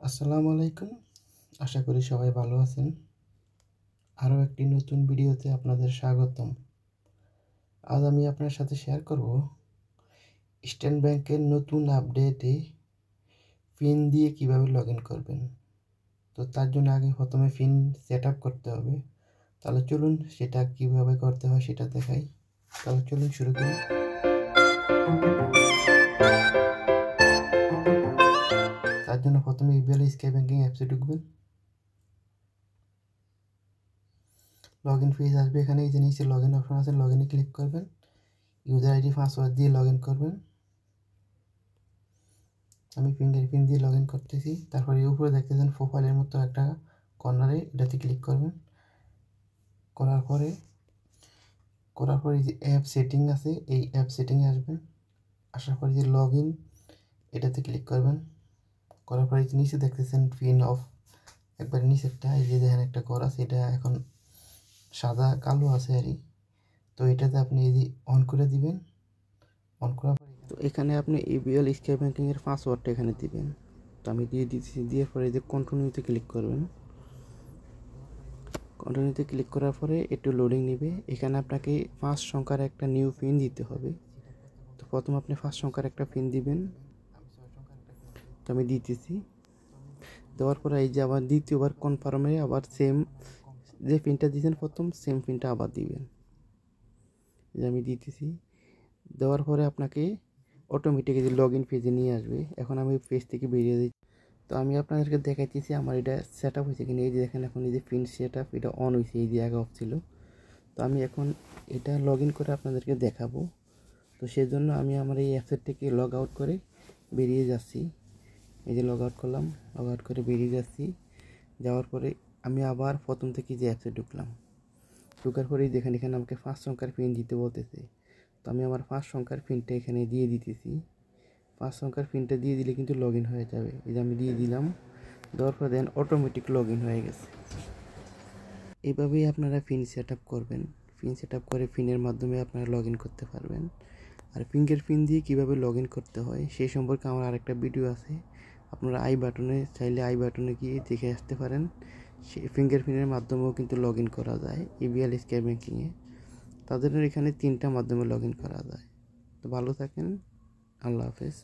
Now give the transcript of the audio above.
আসসালামু আলাইকুম। আশা করি সবাই ভালো আছেন। আরও একটি নতুন ভিডিওতে আপনাদের স্বাগতম। আজ আমি আপনার সাথে শেয়ার করব স্টেট ব্যাংকের নতুন আপডেটে পিন দিয়ে কিভাবে লগ ইন করবেন। তো তার জন্য আগে প্রথমে পিন সেট আপ করতে হবে। তাহলে চলুন সেটা কিভাবে করতে হয় সেটা দেখাই। তাহলে চলুন শুরু করি। তার জন্য প্রথমে ইবিএল স্কাই ব্যাংকিং অ্যাপসে ঢুকবেন। লগ ইন পেজ আসবে। এখানে এই যে নিচে লগ ইন অপশন আছে, লগ ইনে ক্লিক করবেন। ইউজার আইডি পাসওয়ার্ড দিয়ে লগ ইন করবেন। আমি ফিঙ্গারপ্রিন্ট দিয়ে লগ ইন করতেছি। তারপরে উপরে দেখতেছেন প্রোফাইলের মতো একটা কর্নারে, এটাতে ক্লিক করবেন। করার পরে এই যে অ্যাপ সেটিং আছে, এই অ্যাপ সেটিংয়ে আসবেন। আসার পরে যে লগ ইন, এটাতে ক্লিক করবেন। করার পরে যে নিচে দেখতেছেন পিন অফ, একবার নিচে একটা এই যে দেখেন একটা ঘর আছে, এটা এখন সাদা কালো আছে আর কি। তো এটাতে আপনি এই যে অন করে দিবেন। অন করার পরে তো এখানে আপনি ইবিএল স্কাই ব্যাংকিংয়ের পাসওয়ার্ডটা এখানে দিবেন। তো আমি দিয়ে দিচ্ছি। দিয়ে পরে যে কন্টিনিউতে ক্লিক করবেন। কন্টিনিউতে ক্লিক করার পরে একটু লোডিং নেবে। এখানে আপনাকে 5 সংখ্যার একটা নিউ পিন দিতে হবে। তো প্রথম আপনি 5 সংখ্যার একটা পিন দিবেন। তো আমি দিতেছি। দেওয়ার পরে এই যে আবার দ্বিতীয়বার কনফার্মে আবার সেম যে পিনটা দিয়েছেন প্রথম, সেম পিনটা আবার দিবেন। এই যে আমি দিতেছি। দেওয়ার পরে আপনাকে অটোমেটিক যে লগ ইন পেজে নিয়ে আসবে। এখন আমি পেজ থেকে বেরিয়ে দিই। তো আমি আপনাদেরকে দেখাইতেছি আমার এটা সেট আপ হয়েছে কিনা। এই যে দেখেন এখন এই যে পিন সেট আপ, এটা অন হয়েছে, এই যে আগে অফ ছিল। তো আমি এখন এটা লগ ইন করে আপনাদেরকে দেখাবো। তো সেজন্য আমি আমার এই অ্যাপসের থেকে লগ আউট করে বেরিয়ে যাচ্ছি। এই যে লগ আউট করলাম, লগ আউট করে বেরিয়ে যাচ্ছি। যাওয়ার পরে আমি আবার প্রথম থেকে যে অ্যাপসে ঢুকলাম। ঢোকার পরেই দেখেন এখানে আমাকে 5 সংখ্যার পিন দিতে বলতেছে। তো আমি আমার 5 সংখ্যার পিনটা এখানে দিয়ে দিতেছি। 5 সংখ্যার পিনটা দিয়ে দিলে কিন্তু লগ ইন হয়ে যাবে। এই যে আমি দিয়ে দিলাম। দেওয়ার পর দেন অটোমেটিক লগ ইন হয়ে গেছে। এইভাবেই আপনারা পিন সেট আপ করবেন। পিন সেট আপ করে পিনের মাধ্যমে আপনারা লগ ইন করতে পারবেন। আর ফিঙ্গারপ্রিন্ট দিয়ে কীভাবে লগ ইন করতে হয় সেই সম্পর্কে আমার আরেকটা ভিডিও আছে। আপনারা আই বাটনে চাইলে আই বাটনে গিয়ে দেখে আসতে পারেন। সেই ফিঙ্গারপ্রিন্টের মাধ্যমেও কিন্তু লগ ইন করা যায় ইবিএল স্কাই ব্যাংকিংয়ে। তাদের এখানে 3টা মাধ্যমে লগ ইন করা যায়। তো ভালো থাকেন। আল্লাহ হাফেজ।